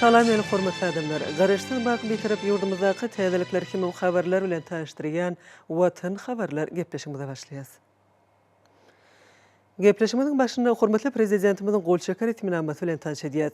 Salam el hormatly adamlar. Garaşdan bakıp bitirip yurdumuzdaki täzelikler kimi habarlar bilen taşdyrýan Watan habarlar gepleşigimize başlaýas. Gepleşigimiziň başynda hormatly prezidentimiziň golçakar itminamasy bilen tanış edýäs.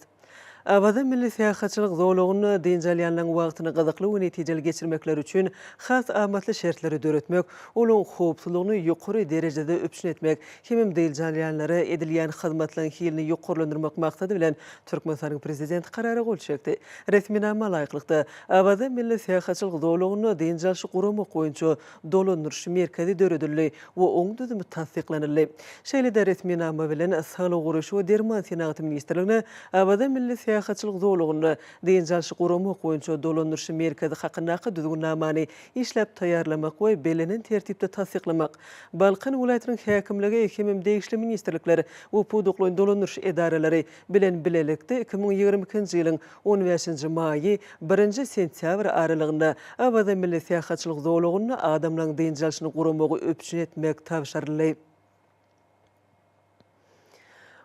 Abada milli siýahatçylyk zowlugyny diňjalýanlaryň wagtyny gyzykly we netijeli geçirmekler üçin has amatly şertleri döretmek, olaň howpsuzlygyny ýokary derejede öpüşün etmek, hemem diňjalýanlara edilýän hyzmatlaryň hilini ýokarlandyrmak maksady bilen Türkmenistanyň prezidenti karary gol çekdi. Resminama laýyklykda Abada milli siýahatçylyk zowlugyny diňjalşy guramak boýunça dolandyryş merkezi döredildi we oň düzümi tasdiklanyldy. Şeýle-de resminama bilen Sağlyk guraşy we derman senaty ministrligine Abada milli siýahatçylyk zowlugyny diňjalşy guramak boýunça dolandyryş merkezi hakynaky düzgünnamany işläp taýýarlamak we belenen tertipde tasdiklamak, Balkan welaýatynyň häkimligi, hemem degişli ministrlikler we puduklaryň dolandyryş edaralary bilen bilelikde 2022-nji ýylyň 15-nji maýy 1-nji sentýabr aralygynda Abada milli siýahatçylyk zowlugyny adamlaryň diňjalşyny guramagy öpüşün etmek tapşyryldy.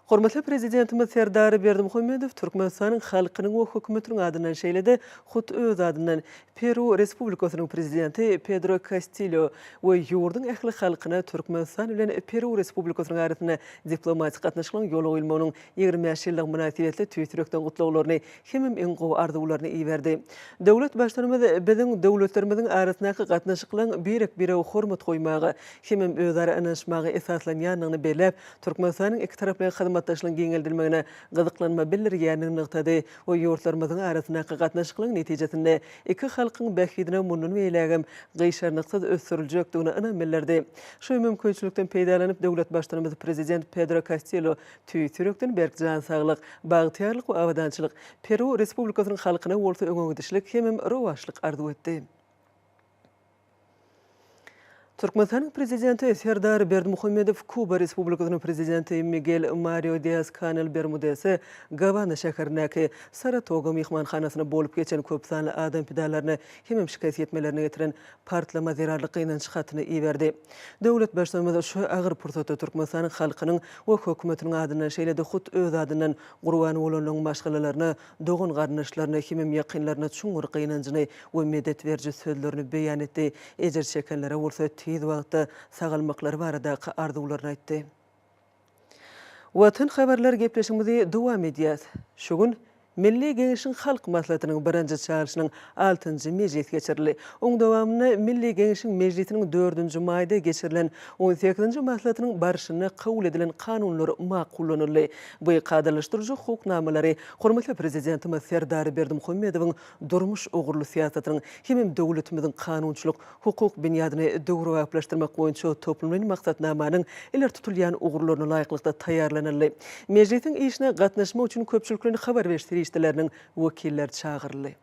Hormatly prezidentimiz Serdar Berdimuhammedow Türkmenistanyň halkynyň we hökümetiniň adynan şeýle-de hut öz adynan Peru Respublikasynyň prezidenti Pedro Castillo we ýurdun ähli halkyna Türkmenistan bilen Peru Respublikasynyň arasyna diplomatik gatnaşyklaryň ýol goýulmagynyň 20 ýyllyk münasibetli tüýtürekden gutlawlaryny hemem iň gowy arzuwlaryny iýerdi. Döwlet başlarymyz biziň döwletlerimiziň arasyndaky gatnaşyklaryň birek-bire hormat goýmagy, hemem özara anaşmagy esaslanýanyny belläp, Türkmenistanyň iki taraply hyzmatdaşlygyň geňeldirmegine gyzyklanma bildirýäniň nykdady we ýurtlarymyzyň arasyndaky gatnaşyklaryň netijesinde iki halkyň bähidine munun beýlegem gyşarnyksyz ösdüriljekdigine ynam bildirdi. Şu mümkinçilikden peýdalanyp döwlet başlarymyz prezident Pedro Castillo tüýtürekden berk jan saglyk, bagtyarlyk we awadançylyk Peru Respublikasynyň halkyna bolsa öňüňdişlik hemem rowaşlyk arzuw etdi. Türkmenistanyň prezidenti Serdar Berdimuhammedow Kuba Respublikasynyň prezidenti Miguel Mario Díaz-Canel Bermudez Gavana şäherindäki Saratoga mehmanhanasyna bolup geçen köp sanly adam pidalaryny hemem şikayet etmelerini getiren partlama zerarlygynyň şykatyny iýerdi. Döwlet başlarymyz şu agyr pursatda Türkmenistanyň halkynyň we hökümetiniň adynan şeýle-de hut öz adynan gurban bolanyň maşgalalaryny, dogun garnaşlaryny hemem ýakynlaryna çuňur gynanjyny we medet berji sözlerini beýan etdi. Ejer çekenlere bolsa tiz wagtda sagalmaklary baradaky arzuwlaryny aýtdy. Watan habarlar gepleşigimizi dowam edýäs. Şu gün Milli Geňeşiň Halk Maslahatynyň 1-nji çağrışynyň 6-njy mejlis geçirildi. Oň dowamyny Milli Geňeşiň mejlisiniň 4-nji maýda geçirilen 18-nji maslahatynyň barşyna kabul edilen kanunlary makullanyldy. Bu ýa-da hukuknamalary hormatly prezidentimiz Serdar Berdimuhammedowyň durmuş ogurly siýasatynyň hemem döwletimiziň kanunçylyk, hukuk binýadyny döwri wagtlaşdyrmak boýunça toplumyň maksatnamanyň iler tutulýan ogurlaryny laýyklykda taýýarlanyldy. Mejlisiň işine gatnaşmak üçin köpçüliklerini habar berýän işçileriniň wekilleri çağıryldy.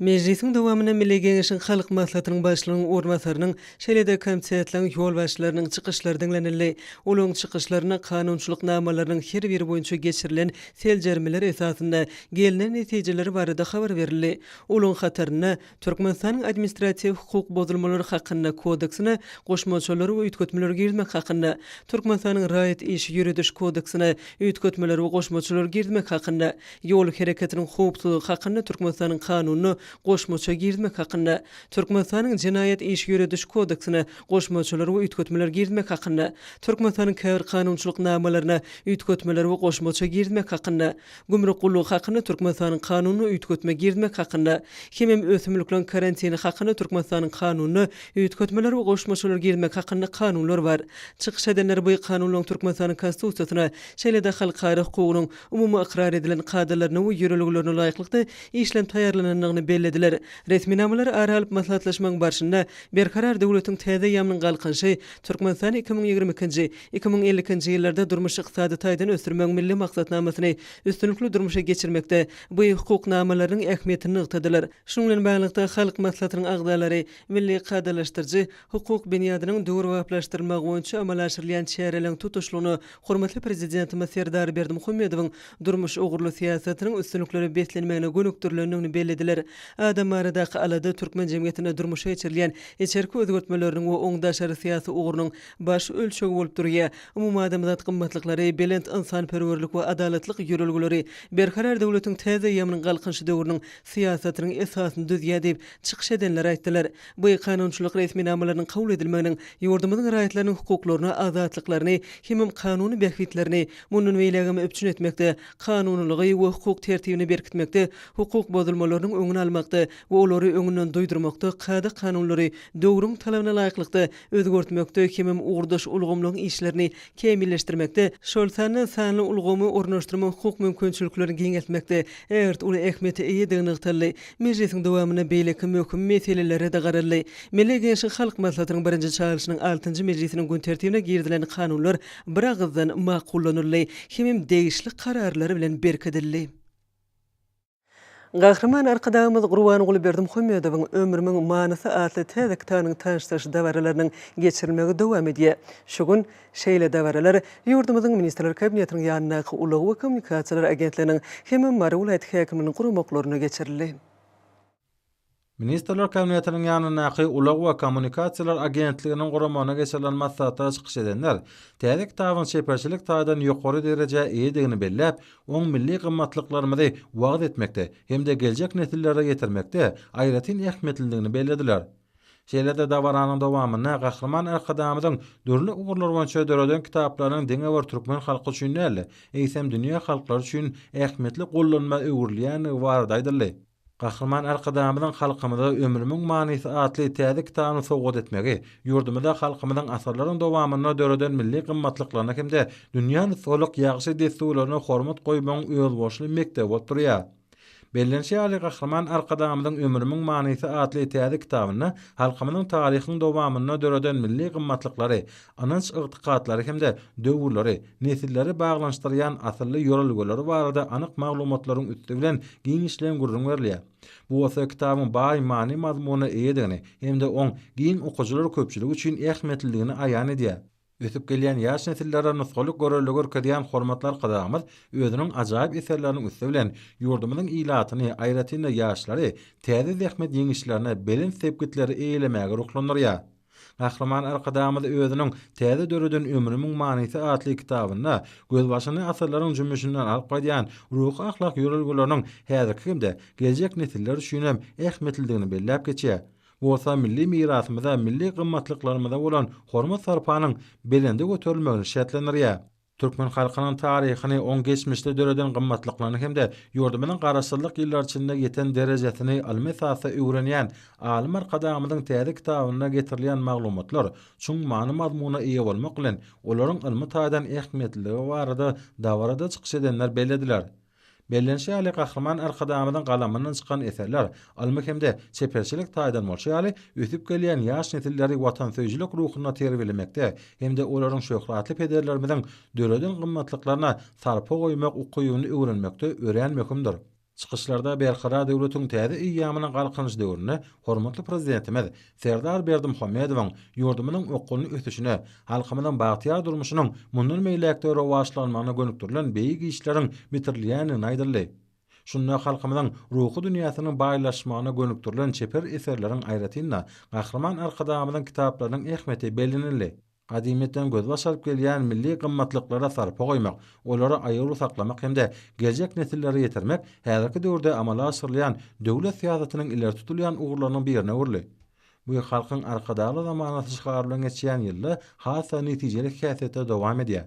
Mejlisiň dowamyna Milli Geňeşiň Halk Maslahatynyň başlygynyň ornwasarynyň şeýle-de komitetleriň ýol başlarynyň çykyşlary dinlenildi. Olaň çykyşlaryna kanunçylyk namalarynyň her biri boýunça geçirilen seljermeler esasynda gelinen netijeleri barada habar berildi. Olaň hataryna Türkmenistanyň administratiw hukuk bozulmalary hakynda kodeksine goşmaçylary we üýtgetmeleri girmek hakynda, Türkmenistanyň raýat iş ýürüdüş kodeksine üýtgetmeleri we goşmaçylary girmek hakynda, ýol hereketiniň howpsuzlygy hakynda Türkmenistanyň kanunyny goşmaça girdmek hakynda, Türkmenistanyň Jinayet iş ýörediş kodeksine goşmaçylar we üýtgetmeler girdmek hakynda, Türkmenistanyň käbir kanunçylyk namalaryna üýtgetmeler we goşmaça girdmek hakynda, gümrük gullugy hakynda Türkmenistanyň kanunyny üýtgetme girdmek hakynda, hemem ösümlüklerin karantini hakynda Türkmenistanyň kanunyny üýtgetmeler we goşmaçylar girdmek hakynda kanunlar bar. Çykyş edenler bu kanunlaryň Türkmenistanyň konstitusiýasyna, şeýle-de halkara hukugynyň umumy ikrar edilen kadrlaryna we ýöreliglerine laýyklykda işlem taýýarlananyny bellediler. Resmi namalar aralyp maslahatlaşmaň barşynda berkarar döwletiň täze ýamynyň galkynşy Türkmenistan 2022-nji 2050-nji ýyllarda durmuş ykdysady taýdan ösürmek milli maksatnamasyny üstünlikli durmuşa geçirmekde bu hukuk namalarynyň ähmiýetini ygtadylar. Şuň bilen baglanykda halk maslahatynyň agdalary milli kadalaşdyrjy hukuk bünýadynyň döwür wagtlaşdyrmak boýunça amal aşyrylýan çäreleň tutuşlugyny hormatly prezidentimiz Serdar Berdimuhammedowyň durmuş ogurly siýasatynyň üstünlikleri beslenmegine gönükdirlendigini bellediler. Adam aradaky alada türkmen jemgyýetine durmuşa geçirilýän içerki özgertmeleriniň we oňdaşary siýasy ugurunyň baş ölçegi bolup durýar. Umumy adamzat gymmatlyklary, belent insanperwerlik we adaletlik ýöreligleri berkarar döwletiň täze ýamynyň galkynşy döwrüniň siýasatynyň esasyny düzýär diýip çykyş edenler aýtdylar. Bu kanunçylyk resmi namalarynyň kabul edilmeginiň ýurdumyzyň raýatlarynyň hukuklaryny, azatlyklaryny, hemem kanuny behwitlerini munun beýlegimi öpçün etmekde, kanunylygy we hukuk tertibini berkitmekde, hukuk bozulmalarynyň öňüni almakda we olary öňünden duýdurmakda, kada kanunlary döwrüň talabyna laýyklykda özgertmekde, hemem ugurdaş ulgamlaryň işlerini kemilleşdirmekde, şol sanly ulgamy ornaşdyrma hukuk mümkinçiliklerini giňeltmekde, ert uly ähmiýeti eýedigini ygtaly, meclisiň dowamyna beýleki möhüm meselelere de garaly. Milli Gençlik Halk Maslahatynyň 1-nji çağrışynyň 6-njy meclisiniň gün tertibine girdilen kanunlar bir agızdan makullanyldy, hemem degişli kararlary bilen berkedildi. Gahryman arkadaşymyz Gurban Guly Berdimuhammedowyň ömrüniň manysy atly täze kitanyň tanıştyryş dawaralarynyň geçirilmegi dowam edýär. Şu gün şeýle dawaralar ýurdumyzyň ministrler kabinetiniň ýanyna ulagy we kommunikasiýalar agentliginiň hemem Marwulayt häkiminiň gurmaklaryna geçirildi. Ministrler kabinetiniň ýanyna ulagy we kommunikasiýalar agentliginiň guramagyna geçirilen maslahatlara çykyş edenler, täze kitabyň çeperçilik taýdan ýokary derejä eýedigini bellep, oň milli gymmatlyklaryny wagt etmekde hem-de geljek nesillere getirmekde aýratyn ähmiýetliligini bellediler. Şeýle-de dawaranyň dowamyna Gahryman arkadamyzyň dörli ugurlar boýunça döreden kitaplarynyň deňe bir türkmen halky üçin näle, eýsem dünýä halklary üçin ähmiýetli gollanma öwürlýän barada aýdyldy. Gahryman arkadamyzyň halkymyza ömrümiň manysy atly täze kitabyny sowgat etmegi, ýurdumyzda halkymyzyň asarlaryň dowamyna döreden milli gymmatlyklaryna hem-de dünýäni soluk ýagşy desturlaryna hormat goýmagyň öz boşly mekdep bolup durýar. Bellenşi Ali Gahryman arkadamyzyň ömrümiň manysy atly täze kitabyny halkymyzyň taryhynyň dowamyna döreden milli gymmatlyklary, ananç ygtykatlary hem-de döwürleri, nesilleri baglanşdyrýan asylly ýöreligleri barada anyk maglumatlaryň üstü bilen giňişlen gurrun berilýär. Bu wasa kitabyň baý many mazmuny eýedigini hem-de oň giň okuwçylar köpçüligi üçin ähmiýetliligini aýan edýär. Ötüp gelýän ýaş nesillere nusgalyk göreligi kedýän hormatlar kadamyz özüniň ajaýyp eserleriniň üstü bilen ýurdumyzyň ilatyny, aýratyny ýaşlary täze zähmet ýeňişlerine belin sepgitleri eýlemegi ruhlandyrýar. Gahryman arkadamyz özüniň täze döreden ömrümiň manysy atly kitabyna göz başyny asyrlaryň jümmüşinden alyp gaýdan ruh ahlak ýöreligleriniň häzirki hem-de geljek nesiller üçin hem ähmiýetliligini bellep geçýär. Bolsa milli mirasymyza, milli gymmatlyklaryna bolan hormat sarpanyň belende göterilmegini şertlendirýär. Türkmen halkynyň taryhyny oň geçmişde döreden gymmatlyklaryny hem-de ýurdumynyň garaşsyzlyk ýyllar içinde ýeten derejesini almesasy öwrenýän alim arkadamyzyň täze kitabyna getirilýän maglumatlar çuň many mazmuna eýe bolmak bilen olaryň ilmi taýdan ähmiýetligi barada dawarada çykyş edenler bellediler. Bellenşi Ali Gahryman arkadamyzyň galamynyň çykan eserler, almy hem-de çeperçilik taýdan bolşaly, ötüp gelýän ýaş nesilleri watansöýçilik ruhyna terbiýelemekde, hem-de olaryň şöhratly pederlerimiziň döreden gymmatlyklaryna sarpa goýmak ukybyny öwrenmekde öýrenmekimdir. Çykyşlarda berkarar döwletiň täze ýamynyň galkynjy döwrüne hormatly prezidentimiz Serdar Berdimuhammedowyň ýurdumynyň okulyny ötüşine, halkymyzyň bagtyar durmuşynyň mundan meýlekde rowaşlanmagyna gönükdirilen beýik işleriň bitirilýänini aýdyldy. Şunda halkymyzyň ruhy dünýäsiniň baýlaşmagyna gönükdirilen çeper eserleriň aýratyna Gahryman arkadamyzyň kitaplarynyň ähmiýeti bellenildi. Gadimetten göz başaryp gelýän milli gymmatlyklara sarpa goýmak, olara aýyry saklamak hemde geljek nesillere ýetirmek häzirki döwürde amala aşyrylýan döwlet syýasatynyň ileri tutulýan ugurlarynyň birine urly. Bu halkyň arkadaly zamanasy şygarylan geçýän ýylda hasa netijeli häsiýetde dowam edýär.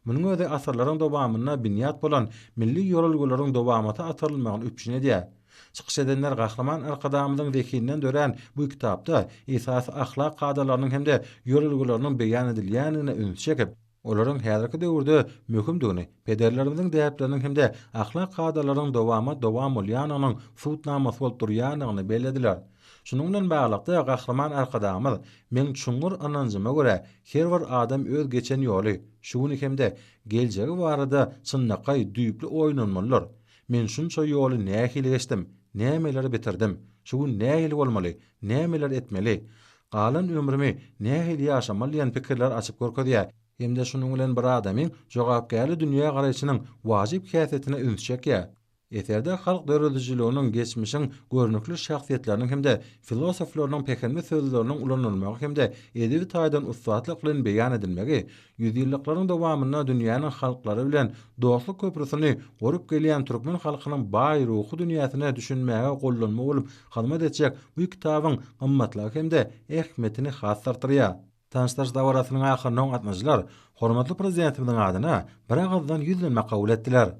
Munyň özi asyrlaryň dowamyna binýat bolan milli ýolgularyň dowamaty atyrylmagyny üpjün edýär. Çykyş edenler gahraman arkadamyzyň zekininden dören bu kitapda esas ahlak kadalarynyň hemde ýolgularynyň beýan edilýänine üns çekip, olaryň häzirki döwürde möhümdigini, pederlerimiziň däpleriniň hemde ahlak kadalarynyň dowam bolýanynyň futnamasy bolup durýanyny belediler. Şunun bilen baglykda gahraman arkadamyz men çuňur ananjyma görä her bir adam öz geçen ýoly, şuny hemde geljegi barada çynnakay düýpli oýnanmalylar. Men şunça ýoly nähili geçdim, nämeleri bitirdim, şu nähili bolmaly, nämeler etmeli, galan ömrümi nähili ýaşamaly diýen pikirler açyp görkezýär. Hemde şunun bilen bir adamyň jogapkärli dünýä garaýşynyň wajyp häsiýetine üns çekýär. Eterde halk döredijiliğinin geçmişin görnükli şahsiyetlerinin hem de filosoflarının pekenli sözlerinin ulanılmağı hem de edebi taýdan ustaatlyklaryň beýan edilmegi, ýüzýyllyklaryň dowamyna dünýäniň halklary bilen dostluk köprüsini gorup gelýän türkmen halkynyň baý ruhy dünýäsine düşünmäge gollanma bolup hyzmat etjek bu kitabyň gymmatly hem de ähmetini hasartyrýar. Tanıştırış dawrasynyň ahyryna gatnaşyjylar hormatly prezidentimiň adyna bir agazdan 100 kabul etdiler.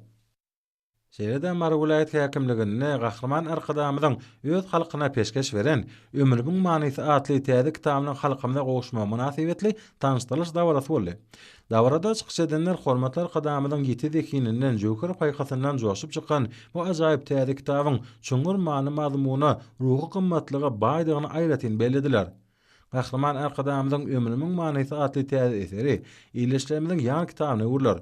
Şeýlede Mar vilayet häkimligine gahraman arkadamyzyň öz halkyna peşkeş beren Ömrümiň manysy atly täze kitabynyň halkymda gowuşma münasibetli tanıştyrylış dawrasy boldy. Dawrada çykyş edenler hormatly arkadamyzyň ýeti zekininden jöker paýkasyndan joşup çykan bu ajaýyp täze kitabyň çuňur many mazmuny, ruhy gymmatlyga baýdygyny aýratyn belediler. Gahraman arkadamyzyň Ömrümiň manysy atly täze eseri ýyleşlerimiziň ýan kitabyny urlar.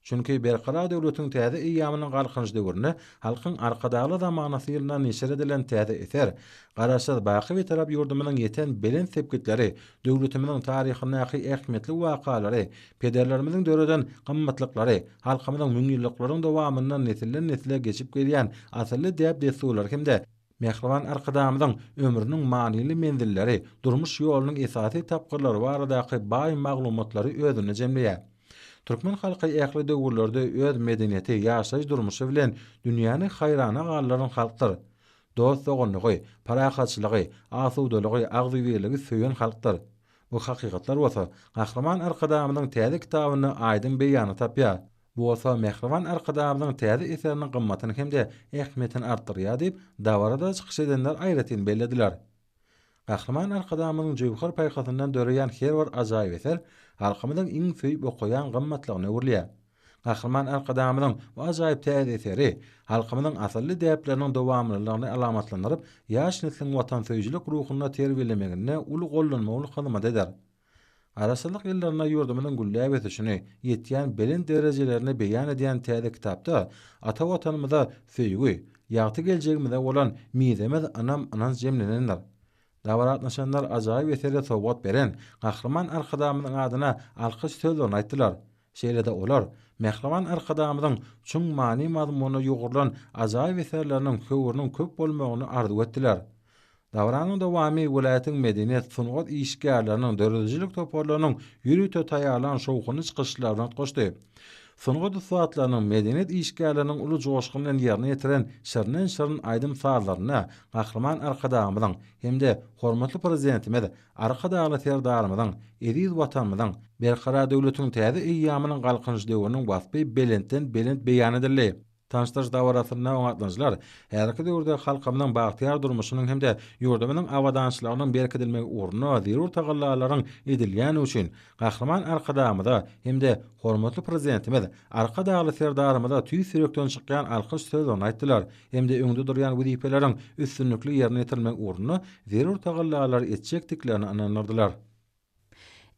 Çünki berqara döwletiň täze ýamynyň galkyny döwrüne halkyň arkadaly zamanasy ýylynda neşer edilen täze eser, garaşsyz baky we tarap ýurdumynyň ýeten belen sepkitleri, döwletimiziň taryhyndaky ähmetli wakalary, pederlerimiziň döreden gymmatlyklary, halkymyzyň müňýyllyklaryň dowamyndan nesilden nesile geçip gelýän asly däp desular hemde Mehriban arkadamyzyň ömrüniň manyly menzilleri, durmuş ýolunyň esasy tapgyrlary baradaky baý maglumatlary özüne jemleýär. Türkmen halky ähli döwürlerde öz medeniýeti, ýaşaýyş durmuşy bilen dünýäni haýrana gallaryň halkdyr. Dost dogonlygy, parahatçylygy, asudalygy, agzyweligi söýen halkdyr. Bu hakykatlar bolsa, gahraman arkadamynyň täze kitabyny aýdyn beýany tapýar. Bu bolsa Mehriban arkadamynyň täze eseriniň gymmatyny hemde ähmetini artdyrýar diýip dawarada çykyş edenler aýratyn bellediler. Gahraman arkadamynyň jewher paýkasyndan döreýän her bir ajaýyp eser halkymyzyň iň söýüp okuyan gymmatlygyny urlýar. Gahraman arkadamynyň bu ajaýyp täze eseri halkymyzyň asly däpleriniň dowamlylygyny alamatlandyryp, ýaş nesliniň watansöýçilik ruhyna terbiýelemegine uly gollanma uly hyzmat eder. Araçylyk ýyllaryna ýurdumynyň gülläp ötüşini, ýetýän belen derejelerini beýan edýän täze kitapda ata watanymyza söýgü, ýagty geljegimizde bolan mizemiz anam jemlenenler. Dawratnaşanlar ajaýyp esere sowgat beren gahraman arkadamynyň adyna alkyş sözlerini aýtdylar. Şeýlede olar Mehriban arkadamyzyň çuň many mazmuny ýogurlan ajaýyp eserleriniň köwüriniň köp bolmagyny arzu etdiler. Dawranyň dowamy welaýatyň medeniýet sungat işgärleriniň döredijilik toparlarynyň ýürüte taýalan şowkuny çykyşlaryna goşdy. Sungat ustatlarynyň medeniýet işgärleriniň uly joşgynyň ýerine ýetiren şirnen aýdym saýlaryna gahraman arkadamyzyň hemde hormatly prezidentimiz arkadaly serdarymyzyň, eriz watanymyzyň berqara döwletiň täze ýamynyň galkyny döwrüniň basby belent beýan edildi. Tanıştırış dawrasyna oňatlanjylar häzirki döwürde halkymyzyň bagtyar durmuşynyň hemde ýurdumynyň awadançylygynyň berkidilmegi urna zerur tagallalaryň edilýäni üçin gahraman arkadamyza hemde hormatly prezidentimiz arkadaly serdarymyza tüý sürekden çykýan alkyş sözlerini aýtdylar. Hemde öňde durýan wezipeleriň üstünlikli ýerine ýetirmegi urna zerur tagallalary etjekdiklerini ananlardylar.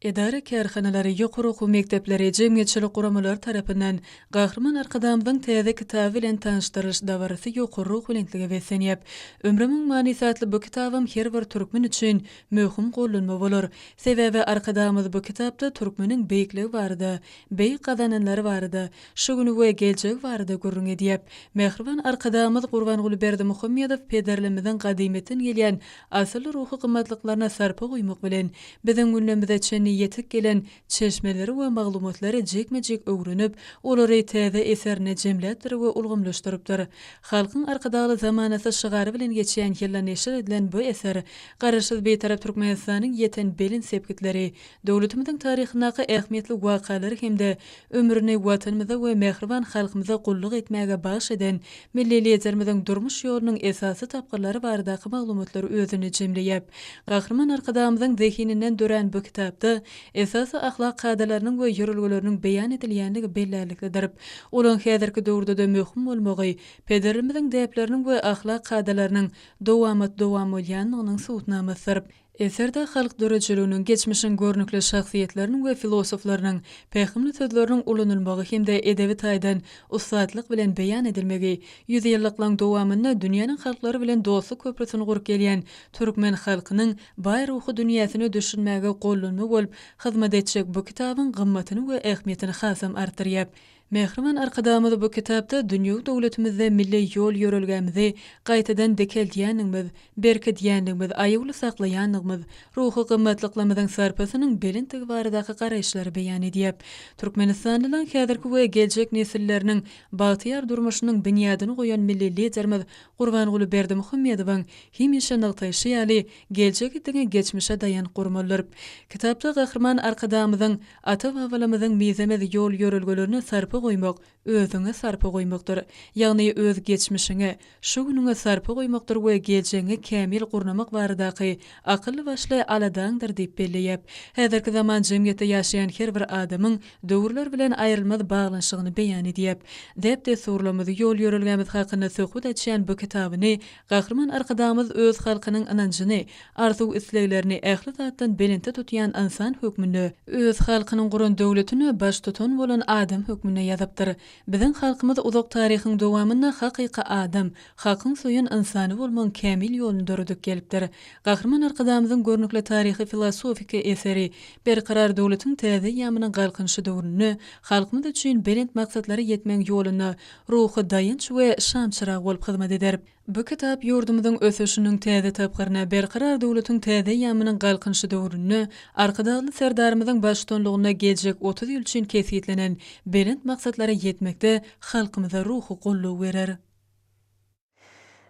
Edara kärhanalary, ýokary okuw mekdepleri, jemgyýetçilik guramalary tarapyndan gahraman arkadamyzyň täze kitaby bilen tanışdyryş dawarasy ýokary okuwlentligi wesenýäp, Ömrümiň manysy atly bu kitabym her bir türkmen üçin möhüm gollanma bolar. Sebäbi arkadamyz bu kitapda türkmeniň beýikligi barada, beýik gazananlary barada, şu güni we geljegi barada görüň edýäp, Mehriban arkadamyz Gurbanguly Berdimuhammedow pederlemizin gadimetin gelýän asly ruhy gymmatlyklaryna sarpa goýmak bilen biziň gündemizde çenli yetik gelen çeşmeleri we maglumatlary jekmejek öwrenip, olary täze eserine jemläpdir we ulgamlaşdyrypdyr. Halkyň arkadaly zamanasy şygary bilen geçýän ýyllar neşir edilen bu eser, garaşsyz beýtarap Türkmenistanyň ýeten belin sepkitleri, döwletimiziň taryhynaky ähmiýetli wakalary hemde ömrüni watanymyza we mehriban halkymyza gulluk etmäge baş eden milli liderimiziň durmuş ýolunyň esasy tapgyrlary baradaky maglumatlary özüne jemleýär. Gahrman arkadamyzyň zehininden dören bu kitapda esasy ahlak kadalarynyň we ýörelgeleriniň beýan edilýänligi bellälikdir. Olaň häzirki döwürde de möhüm bolmagy, pederimiziň däpleriniň we ahlak kadalarynyň dowam bolýanynyň suwutnamasydyr. Eserde halk dörejülüğünün geçmişin görnükli şahsiýetleriniň we filosoflarynyň pähimli sözleriniň ulanylmagy hemde edebi taýdan ustadlyk bilen beýan edilmegi, 100 ýyllyklaň dowamynda dünýäniň halklary bilen dostluk köprüsini gurup gelýän türkmen halkynyň baý ruhy dünýäsini düşünmäge gollanma bolup hyzmat etjek bu kitabyň gymmatyny we ähmiýetini hasam artdyrýar. Mehriman arkadamyz bu kitapda dünýä döwletimizde milli ýol ýörelgämizi gaýtadan dekeldýänligimiz, berkidýänligimiz, aýyly saklaýanlygymyz, ruhy gymmatlyklymyzyň sarpasynyň belin tigbaradaky garaýşlary beýan edýär. Türkmenistanyň häzirki we geljek nesilleriniň bagtyar durmuşynyň binýadyny goýan milli liderimiz Gurbanguly Berdimuhammedowyň hemişe nagtaýşy ýaly geljek ýetigen geçmişe daýan gurmalar. Kitapda gahrman arkadamyzyň ata-babalarymyzyň mizemez ýol ýörelgelerini sarpa goýmak, özüňe sarpa goýmakdyr. Ýagny öz geçmişiňe, şu günüňe sarpa goýmakdyr we geljegiňe kämil gurnamak baradaky akylly başly aladaňdyr diýip belleýär. Häzirki zaman jemgyýetde ýaşaýan her bir adamyň döwürler bilen aýrylmaz baglanşygyny beýan edýär. Depde sorulamazy ýol ýörelgämiz hakynda söhbet etýän bu kitabyny gahrman arkadamyz öz halkynyň ananjyny, arzuw isleglerini ähli zatdan belinte tutýan insan hökmüni, öz halkynyň guran döwletini baş tutan bolan adam hökmüne ýazypdyr. Biziň halkymyz uzak taryhyň dowamynda hakyky adam, hakyň soýun insany bolmaň kämil ýoluny döredip gelipdir. Gahrman arkadamyzyň görnükli taryhy filosofik eseri berkarar döwletiň täze ýamynyň galkynşy döwrüni, halkymyz üçin belent maksatlary ýetmek ýoluna ruhy daýynç we şamçyrak bolup hyzmat eder. Bu kitap ýurdumyzyň ösüşiniň täze tapgyryna, berkarar döwletiň täze ýamynyň galkynşy döwrüni, arkadaly serdarymyzyň başçylygyna geljek 30 ýyl üçin kesýetlenen belent maksatlary ýetmekde halkymyza ruhy golluk berer.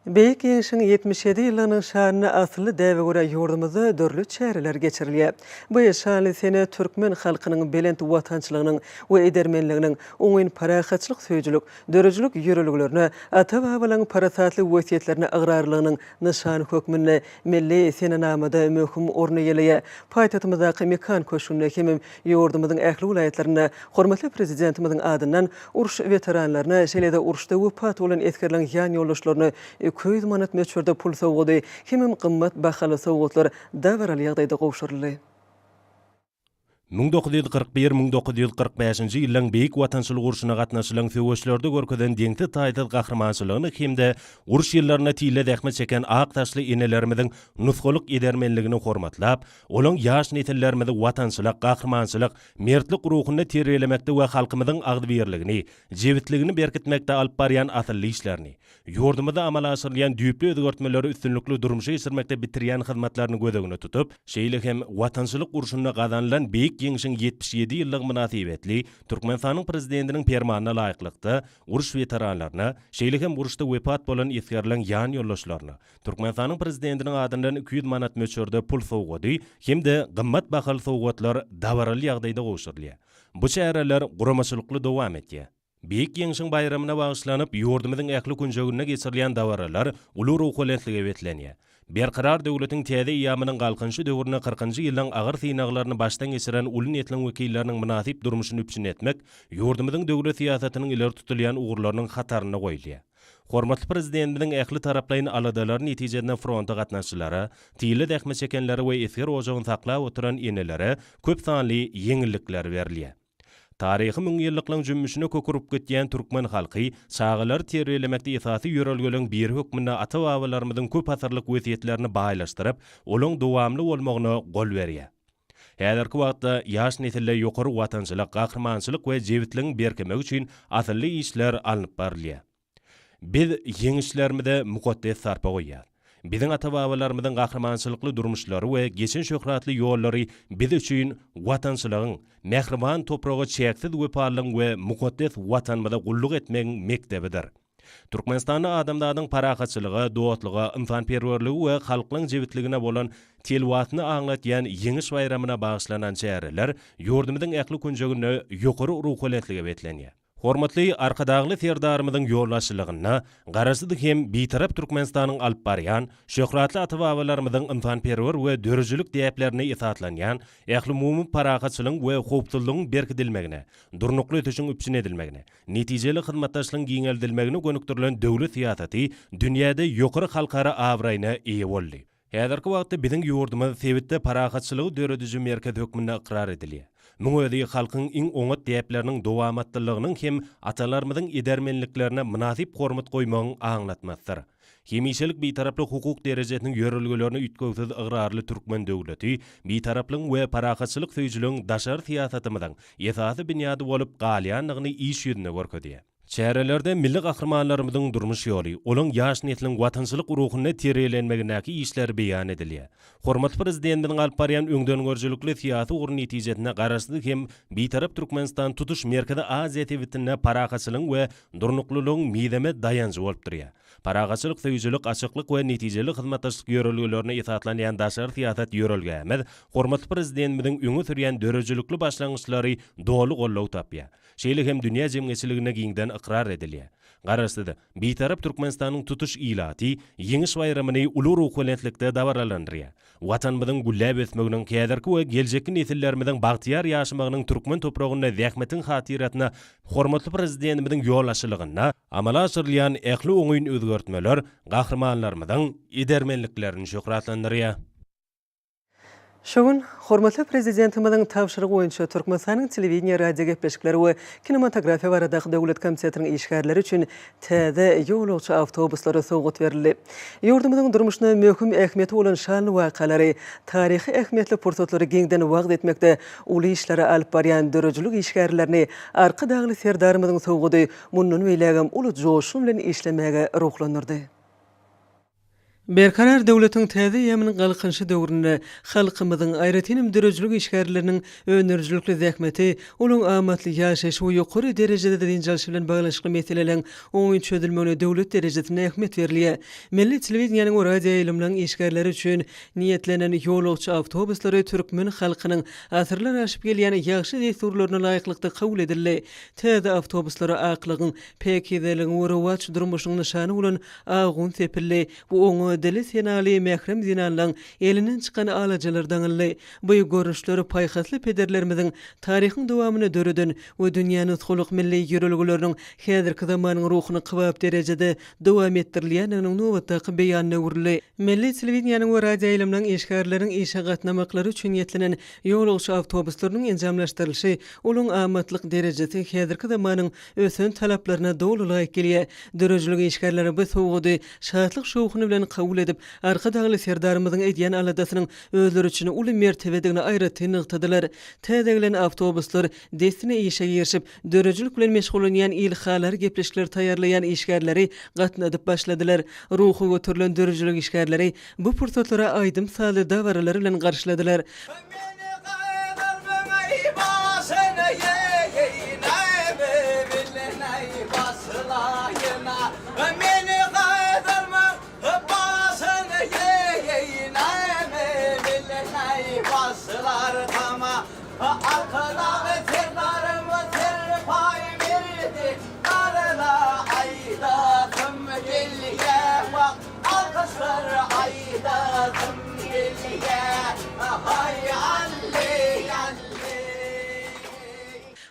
Beýik Ýeňişiň 77 ýylynyň şanyna asly däwe görä ýurdumyzda dörli çäreler geçirilýär. Bu şanly sene türkmen halkynyň belent watançylygynyň we edermenliginiň oňyn parahatçylyk söýjülük, dörejülük ýörelgelerini, ata-babalarnyň parasatly wesiýetlerini agrarlygynyň nyşany hökmünde milli sene namada möhüm orny ýelýär. Paýtatymyzdaky mekan köşüne hemem ýurdumyzyň ähli welaýatlaryna hormatly prezidentimiziň adyndan uruş veteranlaryna, şeýle-de uruşda wepat bolan eskerleň ýan ýoldaşlaryna köýüz manat meçherde pul sowgady, hemem gymmat bahaly sowgatlar dawraly ýagdaýda gowşuruldy. 1941-1945 ýyllaryň beýik watançylyk uruşyna gatnaşylan söwüşlerde görkezden deňti taýdal gahrmançylygyny hemde uruş ýyllaryna tile dähmet çeken ak taşly enelerimiziň nusgalyk edermenligini hormatlap, olaň ýaş nesillerimizi watançylyk, gahrmançylyk, mertlik ruhyny terbiýelemekde we halkymyzyň agdybirligini, jewitligini berkitmekde alyp barýan asylly işlerini, ýurdumyzda amal aşyrylýan düýpli özgertmeleri üstünlikli durmuşy geçirmekde bitirýän hyzmatlaryny gözegine tutup, şeýle hem watançylyk uruşyna gazanylan beýik Ýeňişiň 77 ýyllyk münasibetli Türkmenistanyň prezidentiniň permanına laýyklykda uruş veteranlaryna, şeýle hem uruşda wepat bolan eskerleň ýan ýoldaşlaryna, Türkmenistanyň prezidentiniň adyndan 200 manat möçherde pul sowgady, hemde gymmat bahaly sowgatlar dawraly ýagdaýda gowşurulýar. Bu çäreler guramaçylykly dowam etýär. Beýik Ýeňişiň baýramyna bagyşlanyp ýurdumyzyň ähli günjegine geçirilýän dawralar uly ruhlanetlige betlenýär. Berkarar döwletiň täze ýamynyň galkynşy döwrüne 40-njy ýylyň agyr synaklaryny başdan geçiren uly netliň wekilleriniň münasip durmuşyny üpçün etmek, ýurdumyzyň döwlet siýasatynyň ileri tutulýan ugurlarynyň hataryna goýulýar. Hormatly prezidentimiň ähli taraplaryň aladalaryny netijede fronta gatnaşçylary, tile dähmet çekenleri we eser ojagyny saklap oturan enelere köp sanly ýeňillikler berilýär. Taryhy 1000 ýyllyklaň jümmüşine kökürüp getýän türkmen halky çağalar terbiýelemekde esasy ýörelgeleň bir hökmüne ata-babalarymyzyň köp asyrlyk wesiýetlerini baýlaşdyryp, olaň dowamly bolmagyna gol berýär. Häzirki wagtda ýaş nesiller ýokary watançylyk, gahrmançylyk we jewitligiň berkemek üçin asylly işler alınıp barylýar. Biz ýeňişlerimizde mukaddes sarpa goýýar. Biziň ata-babalarymyzyň gahrmançylykly durmuşlary we geçen şöhratly ýollary biz üçin watançylygyň, mehriban topragy çeksiz wepalyň we mukaddes watanymyza gulluk etmegiň mektebidir. Türkmenistanyň adamlaryň parahatçylygy, dowatlygy, insanperwerligi we halkyň jewitligine bolan telwatyny aňlatýan ýeňiş bayramyna bagyşlanan çäreler ýurdumyzyň ähli kunjegine ýokary ruhwaletlige betlenýär. Hormatly arkadagly serdarymyzyň ýollaşçylygyna, garaşsyz hem bitarap Türkmenistanyň alyp barýan, şöhratly ata-babalarymyzyň insanperwer we dörüjülük diýiplerini isatlanýan, ähli umumy parahatçylygyň we howpsuzlygyň berkidilmegine, durnukly ötüşiň üpsin edilmegine, netijeli hyzmatdaşlygyň giňeldilmegine gönükdirilen döwlet siýasaty dünýäde ýokary halkara awraýyna eýe boldy. Häzirki wagtda biziň ýurdumyz sebitde parahatçylygy döredüji merkez hökmüne ikrar edilýär. Muň özi halkyň iň oňat diýipleriniň dowamatlylygynyň hem atalarymyzyň edermenliklerine münasip hormat goýmagyň aňlatmasdyr. Hemişelik bitaraply hukuk derejesiniň ýörelgelerini ütközsiz ıgrarly türkmen döwleti, bitaraplyň we parahatçylyk söýjüligiň daşar siýasatymyzyň esasy bünyady bolup galýanlygyny iş ýüzüne görkezýär. Çärelerde milli gahrmanlarymyzyň durmuş ýoly, olaň ýaş nesliniň watançylyk ruhuny terelenmegindäki işler beýan edilýär. Hormatly prezidentimiň alyp barýan öňden görjülükli siýasy ugrun netijesine garaşsyz hem bitarap Türkmenistan tutuş merkezi Aziýa tebitine parahatçylygyň we durnuklylygyň miýdeme dayanjy bolup durýar. Parahatçylyk söýjülik, açyklyk we netijeli hyzmatdaşlyk ýörelgelerini isatlanýan daşar siýasat ýörelgämiz, hormatly prezidentimiň öňe sürýän dörejülükli başlangyçlary dolu gollaw tapýar. Şeýle hem dünýä jemgyýetçiligine giňden ikrar edilýär. Garaşsyz, bitarap Türkmenistanyň tutuş ilaty ýeňiş bayramyny uly ruhwaletlikde dawralandyrýar. Watanymyzyň gullap ösmeginiň käderki we geljekki nesillerimiziň bagtyar ýaşamagynyň türkmen topragyna zähmetiň hatiratyna hormatly prezidentimiň ýollaşçylygyna amala asyrlýan ähli oňyň özgertmeler gahrmanlarymyzyň edermenliklerini şöhratlandyrýar. Şogun, hormatly prezidentimizin tapşyrygy boýunça Türkmenistanyň telewizsiýa, radio gepleşikleri we kinematografiýa baradaky döwlet komissiyanyň işgärleri üçin täze ýolagçy awtobuslary sowgat berildi. Ýurdumyzyň durmuşyna möhüm ähmiýeti bolan şanly wakalary, taryhy ähmiýetli pursatlary giňden wagt etmekde uly işlere alyp barýan dörejülük işgärlerini arka dagly serdarymyzyň sowgady mundan beýlegem uly joşum bilen işlemege ruhlandyrdy. Berkarar döwletiň täze ýeminiň galkynşy döwründe halkymyzyň aýratynym dörejülük işgärleriniň önerjülükli zähmeti, olaň amatly ýaşaş we ýokary derejede dinjalşy bilen baglanşykly meseleleň oňy çözülmegine döwlet derejesinde ähmiýet berilýär. Milli telewiziýanyň we radio ýylimlaryň işgärleri üçin niýetlenen ýolagçy awtobuslary türkmen halkynyň asyrlar aşyp gelýän ýaxşy desturlaryna laýyklykda kabul edildi. Täze awtobuslary aklygyň, pekideligiň we rowat durmuşynyň nyşany bolan agun sepilli we oňy deli senali mehrem zinanlaň elinden çykan alajalardan ýyly. Bu görüşleri paýhasly pederlerimiziň taryhyň dowamyny döreden we dünýäni utkuluk milli ýörelgeleriniň häzirki zamanyň ruhuny kybap derejede dowam etdirilýäniniň nowatdaky beýanyna urildi. Milli telewiziýanyň we radio ýylimlaryň işgärleriň işe gatnamaklary üçin ýetlenen ýolagçy awtobuslarynyň enjamlaşdyrylyşy olaň amatlyk derejesi häzirki zamanyň ösen talaplaryna dowlu laýyk gelýär. Dörejülük işgärleri bu sowgady şatlyk şowkuny bilen kabul edip, arka dagly serdarymyzyň edýän aladasynyň özleri üçin uly mertebedigini aýratyny ygtadylar. Täzegilen awtobuslar desine işe ýerişip, dörejülük bilen meşgul bolýan ilhalar gepleşikler taýýarlaýan işgärleri gatnadyp başladylar. Ruhy götürilen dörejülük işgärleri bu pursatlara aýdym saly dawaralary bilen garşyladylar.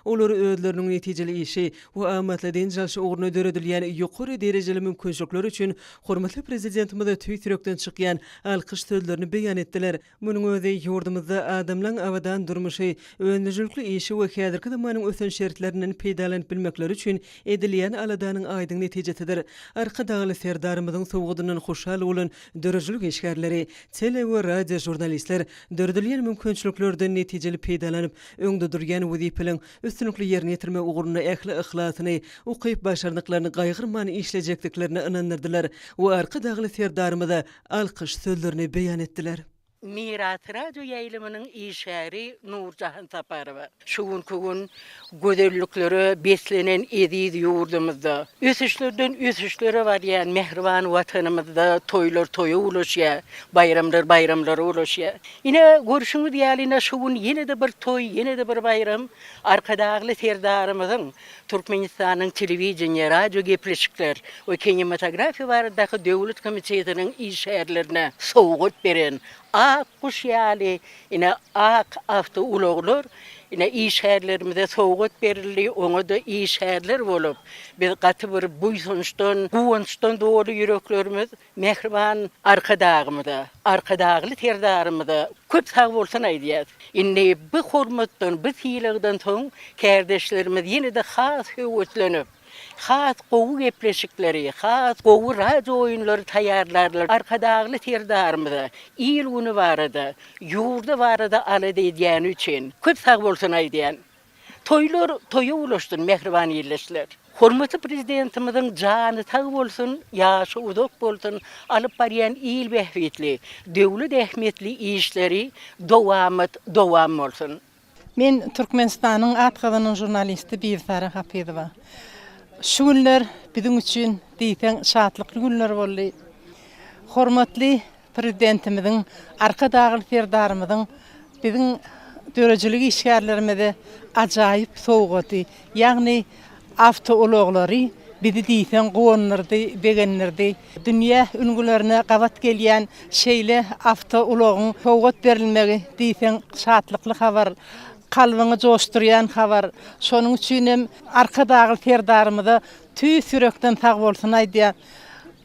Olary özleriniň netijeli işi we amatly dinjalşy ugruna döredilýän ýokary derejeli mümkinçilikler üçin hormatly prezidentimiz Twitterden çykýan alkyş sözlerini beýan etdiler. Munyň özi ýurdumyzda adamlaryň awadan durmuşy, öňüjülükli işi we häzirki zamanyň ösen şertlerinden peýdalanyp bilmekleri üçin edilýän aladanyň aýdyň netijesidir. Arka dagly serdarymyzyň sowgadynyň hoşal bolan dörejülük işgärleri, tele we radio jurnalistler döredilýän mümkinçiliklerden netijeli peýdalanyp öňde durýan wezipeleň üstünlükli yerini yetirmek uğruna ähli ihlasını, ukyp başardyklaryny gaýgyrman işlejekdiklerini inandyrdylar we arka dagly serdarymyda alkyş sözlerini beýan etdiler. Mirat Radio yayılımının işäri Nurcahan Saparowa. Şugun kugun gözellikleri beslenen edid yurdumuzda. Üsüşlerden üsüşleri var yani mehriban vatanımızda toylar toyu ulaşya, bayramlar ulaşya. Yine görüşümüz diýäline şugun yine de bir toy, yine de bir bayram arkadagly serdarymyzyň Türkmenistanyň telewiziýa, radio gepleşikler we kinematografiýa baradaky döwlet komitetiniň işärlerine sowgat beren ak kuş ýaly, ine ak avto ulaglar, ine işärlerimizde sowgat berildi, oňa da işärler bolup, biz gaty bir buýsunçdan, guwançdan dolu yüreklerimiz mehriban arkadagly terdarymyda köp sag bolsun aýdýar. Indi bu hormatdan, bu tiýlegden soň kardeşlerimiz ýene de has höwetlenip has gowy gepleşikleri, has gowy radio oýunlary taýýarlarlar. Arkadagly terdarymyda, il güni barada, ýurda barada alady edýän üçin köp sag bolsun aýdýan. Toylar toýa ulaşdyn mehriban ýerleşler. Hormatly prezidentimiziň jany sag bolsun, ýaşy uzak bolsun, alyp barýan il behwetli, döwlet ähmiýetli işleri dowam bolsun. Men Türkmenistanyň atgazynyň jurnalisti Birsara Hafizowa. Şu günler bizim üçün diýsen şatlykly günler boldy. Hormatly prezidentimiziň arka dagly serdarymyzyň bizim dörejilik işgärlerimizde ajaýyp sowgaty, ýagny avtoologlary bizi diýsen gowunlardy, begenlerdi. Dünýä ülgülerine gabat gelýän şeýle avtoologyň sowgat berilmegi diýsen şatlykly habar. Kalbyňy joşdurýan habar. Şonuň üçin hem arka dagly serdarymyda tüý sürekden sag bolsun aýdýar.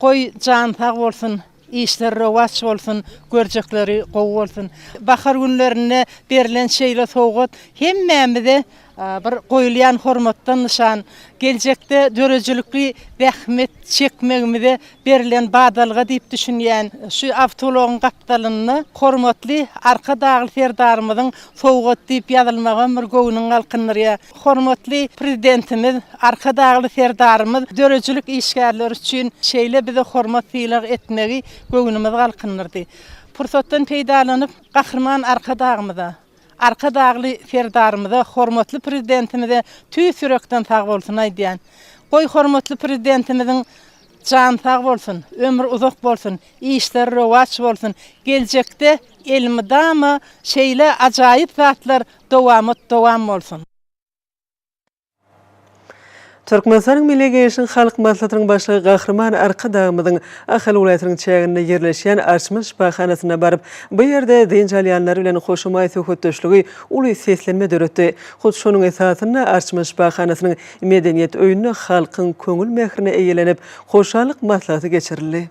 Goý jan sag bolsun, işler rowat bolsun, görjekleri gowy bolsun. Bahar günlerine berilen şeýle sowgat hemmämize bir goýulýan hormatdan nişan, geljekde dörejilikli rahmet çekmegimize berilen badalga diýip düşünýän şu avtologyň gapdalyny hormatly arka dagly serdarymyzyň sowgat diýip ýazylmagan bir göwnüň alkynlary. Hormatly prezidentimiz arka dagly serdarymyz dörejilik işgärleri üçin şeýle bize hormat ýylyk etmegi göwnümiz alkynlary. Pursatdan peýdalanyp gahrman arka dagymyza arka dagly serdarymyza hormatly prezidentimize tüý sürekden sag bolsun aýdýan. Goý hormatly prezidentimiziň jan sag bolsun, ömür uzak bolsun, işler rowat bolsun. Geljekde elmidama şeýle ajaýyp zatlar dowam bolsun. Türkmenistanyň Milli Geňeşiň Halk Maslahatynyň başlygy Gahrman Arkadagymyzyň Ahal welaýatynyň çäginde ýerleşýän Arçman şifahanasyna baryp, bu ýerde dynjalyanlar bilen hoşumaý söhbetdeşligi uly seslenme döretdi. Hut şonuň esasyna Arçman şifahanasynyň medeniýet öýüne halkyň köňül mehrine eýelenip, hoşallyk maslahaty geçirildi.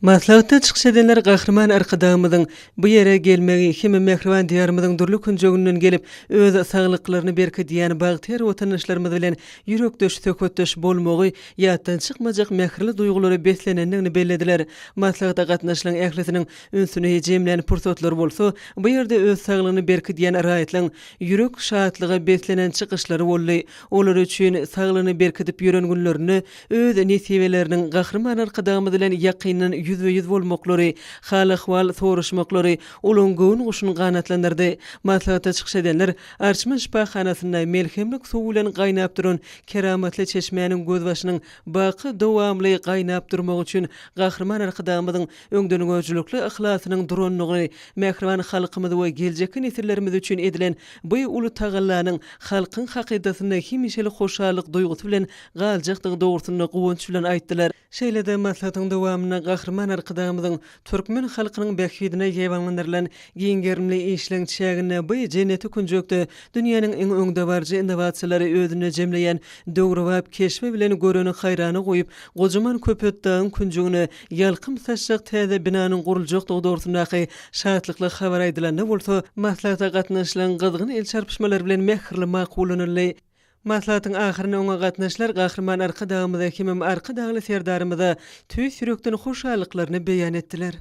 Maslahatda çykyş edenler Gahrman Arkadagymyzyň bu ýere gelmegi hem mehriban diýarymyzyň durly künjegünden gelip öz saglyklaryny berkidýän bagtyr watandaşlarymyz bilen ýürekdeş söhbetdeş bolmagy ýatdan çykmajak mehirli duýgulary beslenendigini bellediler. Maslahatda gatnaşylan ählisiniň ünsüne hejemlän pursatlar bolsa, bu ýerde öz saglygyny berkidýän raýatlaryň ýürek şatlygy beslenen çykyşlary boldy. Olar üçin saglygyny berkidip ýören günlerini öz nesibeleriniň Gahrman Arkadagymyz bilen ýakynyn yüz bolmaklary, hal ahwal soruşmaklary olaň göwn guşuny ganatlandyrdy. Maslahatda çykyş edenler Arçman şifahanasyna melhemlik suw bilen gaýnap duran keramatly çeşmenin göz başynyň baky dowamly gaýnap durmak üçin Gahrman Arkadagymyzyň öňden öjülükli ihlasynyň duranlygy, mehriban halkymyz we geljeki nesillerimiz üçin edilen bu uly tagallanyň halkyň hakydatyna hemişeli hoşallyk duýgusy bilen galjakdygy dogrusyna gowunç bilen aýtdylar. Şeýle-de maslahatyň dowamyna Gahrman Arkadagymyzyň türkmen halkynyň behwidine ýewaňlandyrylan giňgerimli işleň çägine bu jenneti künjekde dünýäniň iň öňde barjy innowasiýalary özüne jemleýän döwrewap keşme bilen göreni haýrany goýup, gojaman köpetdaň künjegine ýalkym saçjak täze binanyň guruljakdygy dogrusyna şatlykly habar aýdylany bolsa, maslahatda gatnaşylan gyzgyn el çarpyşmalary bilen mehirli maqulanyrly. Maslahatyň ahyryna oňa gatnaşylar Gahrman Arkadagymyza hem arka dagly serdarymyza tüý sürekden hoşallyklaryny beýan etdiler.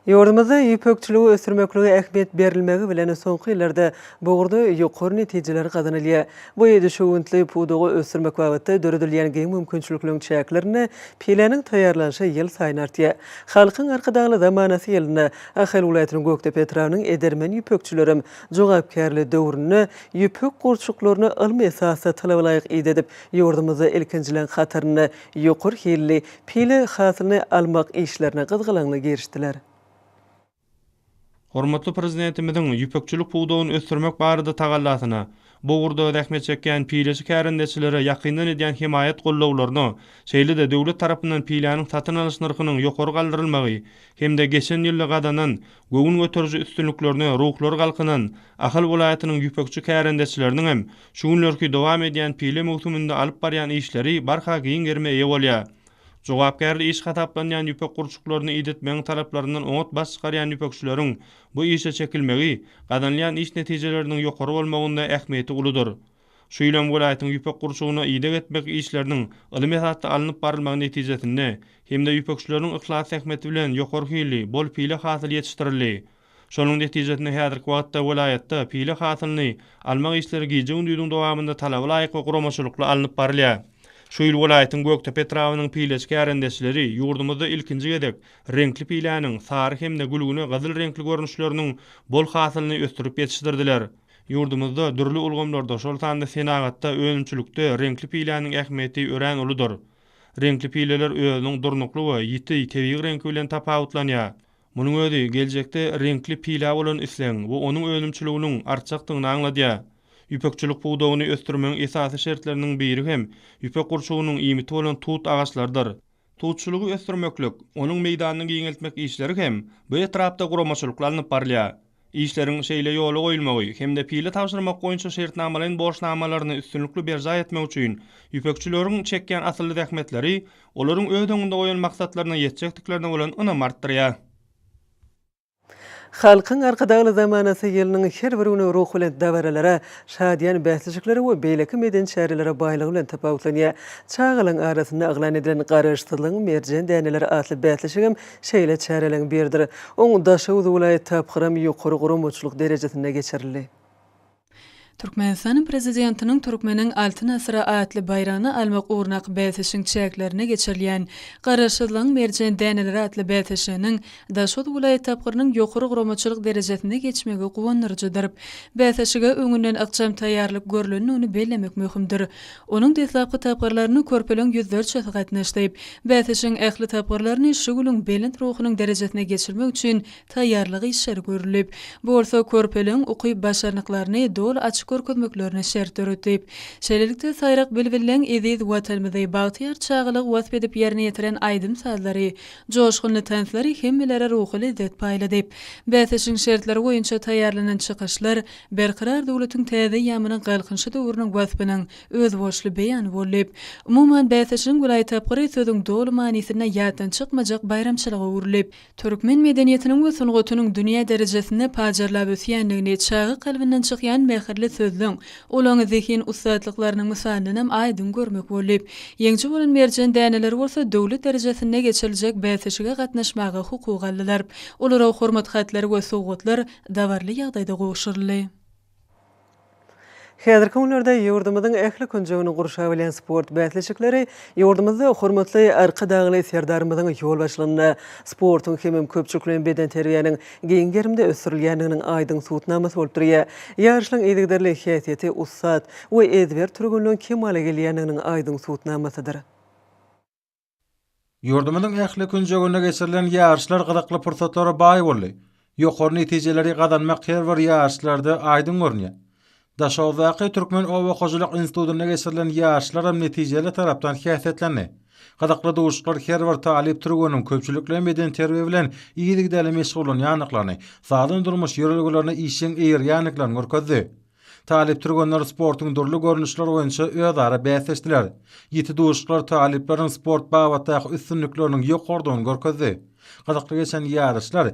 Yurdumuzda ýüpekçiligi ösürmeklige ähmiýet berilmegi bilen soňky ýyllarda bogurda ýokary netijeler gazanylýar. Bu ýerde şowuntly pudugy ösürmek wagtynda döredilýän geň mümkinçilikleriň çäklerini pileniň taýýarlanşy ýyl saýyn artýar. Halkyň arkadagy zamanasy ýylyna Ahal welaýatynyň Göktepe etrawynyň edermen ýüpekçilerim jogapkärli döwrüne ýüpek gurçuklaryny ilmi esasy talaba laýyk edip ýurdumyzda ilkinjilen hataryny ýokary hilli pile hasylyny almak işlerine gyzgalaňly girişdiler. Hormatly prezidentimiziň ýüpekçilik puwdugyny ösürmek barada tagallasyna, bogurda ähmiýet çekýän pileçi kärendeçilere ýakyndan edýän himayet gollawlaryny, şeýle-de döwlet tarapyndan pileniň satyn alyş narhynyň ýokary galdyrylmagy, hemde geçen ýyly gadanan göwün göteriji üstünliklerini ruhlar galkynyň, Ahal welaýatynyň ýüpekçi kärendeçileriniň hem şu günlerki dowam edýän pile mewsumynda alyp barýan işleri barha giň germe eýe bolýar. Jogapkärli iş hataplanýan ýüpek gurçuklaryny idetmeň talaplaryndan oňat baş çykarýan ýüpekçileriň bu işe çekilmegi, gadanlayan iş netijeleriniň ýokary bolmagynda ähmiýeti uludur. Şu ýylan welaýatyň ýüpek gurçugyna ýydak etmek işleriniň ilmi esasda alınıp barylmagy netijesinde hemde ýüpekçileriň ihlas ähmiýeti bilen ýokary hili bol pile hasyl ýetişdirildi. Şonuň netijesinde häzirki wagtda welaýatda pile hasylyny almak işleri gijeň düýdüň dowamında talaba laýyk we guramaçylykly alınıp barylýar. Şu ýyl welaýatyň Göktepe etrawynyň pileçi kärendeçileri ýurdumyzda ilkinji gedek renkli pileniň sary hemde gülgüne gazyl renkli görnüşleriniň bol hasylyny östürip ýetişdirdiler. Ýurdumyzda dürli ulgamlarda şol sanda senagatda önümçülükde renkli pileniň ähmiýeti ören uludur. Renkli pileler özüniň durnukly we ýiti tebigi renki bilen tapawutlanýar. Munyň özi geljekde renkli pile bolan isleň we onuň önümçüliginiň artjakdygyny aňladýar. Ýüpekçilik puwdugyny östürmeň esasy şertleriniň biri hem ýüpek gurçugynyň iýmiti bolan tut agaçlardyr. Tutçylygy östürmeklik, onuň meýdanyny giňeltmek işleri hem bu etrapda guramaçylyklar alınıp barylýar. İşleriň şeýle ýoly goýulmagy hemde pile tapşyrmak goýunça şertnamalaryň borçnamalaryny üstünlikli berja etmek üçin ýüpekçileriň çekýän asylly zähmetleri olaryň öýdüňinde goýan maksatlaryna ýetjekdiklerine bolan ynam artdyrýar. Halkyň arkadagy zamanasy ýylynyň her birine ruh bilen dawarlara, şadýan bäsleşiklere we beýleki meden şäherlere baýlygy bilen tapawutlanýar. Çağalyň arasynda aglan edilen garaşdyrlygyň merjen däneleri atly bäsleşigim şeýle çäreleň berdir. Oň daşawy welaýat tapgyram ýokary guramaçylyk derejesinde geçirildi. Türkmenistanyň prezidentiniň Türkmeniň altyn asyra atly bayrany almak urnak bäsleşiň çäklerine geçirilýän garaşdyrlygyň merjen däneleri atly bäsleşiginiň daşawy welaýat tapgyrynyň ýokary guramaçylyk derejesinde geçmegi gowandyrjydyr. Bäsleşige öňünden akşam taýýarlyk görülenini bellemek möhümdir. Onuň deslapky tapgyrlaryny körpelen ýüzlerçe gatnaşdyp, bäsleşiň ähli tapgyrlaryny şu günüň belent ruhunyň derejesine geçirmek üçin taýýarlygy işleri görülip, bolsa körpelen ukyp başarnyklaryny dol görkezmeklerini şert öretip, şeýlelikde saýrak bilbilen ediz watanymyzy bagtyar çağlyk wasp edip ýerine ýetiren aýdym sazlary, joşgunly tansları hemmelere ruhy lezzet paýladyp, bäsleşiň şertleri goýunça taýýarlanan çykyşlar berkirar döwletiň täze ýamynyň galkynşy döwrüniň waspynyň öz boşly beýany bolup, umuman bäsleşiň welaýat tapgyry sözüň dolu manysyna ýatdan çykmajak bayramçylyga urulyp, türkmen medeniýetiniň we sungatynyň dünýä derejesinde pajarlap ösýänligini çagy kalbynden çykýan mähirli sözlüň olaň zehin ustadlyklarynyň mysalyny aýdym görmek bolup, ýeňçi bolan merjen däneleri bolsa döwlet derejesinde geçiriljek bäsleşige gatnaşmagy hukuky aldylar. Olara hormat hatları we sowgatlar dawarly ýagdaýda goşurly. Häzirki günlerde ýurdumyzyň ähli künjegini gurşa bilen sport bäsleşikleri ýurdumyzda hormatly arka dagly serdarymyzyň ýol başlygyna sportyň hemem köpçüklen beden terbiýanyň giň gerimde ösürilýändiginiň aýdyň suwutnamasy bolup durýar. Ýarşyň edigderli häsiýeti ussat we ezber türgünlüň kemale gelýändiginiň aýdyň suwutnamasydyr. Ýurdumyzyň ähli künjegine geçirilen ýarşlar gyzykly pursatlara baý boldy. Ýokary netijeleri gadanmak her bir ýarşlarda aýdym görnýär. Daşawzaky Türkmen Owa Hojalyk Institutyna geçirilen ýarşlar hem netijeli tarapdan häsiýetlendi. Gyzykly duşlar her bir talip türgünüň köpçülikle beden terbiýe bilen iýilikde meşgul bolan ýanyklaryny, sağlam durmuş ýörelgelerini işiň eýer ýanyklaryny görkezdi. Talip türgünler sportyň durly görnüşleri boýunça özara bäsleşdiler. Ýeti duşlar talipleriň sport bagatdaky üstünliklerini ýokardan görkezdi. Gyzykly geçen ýarşlar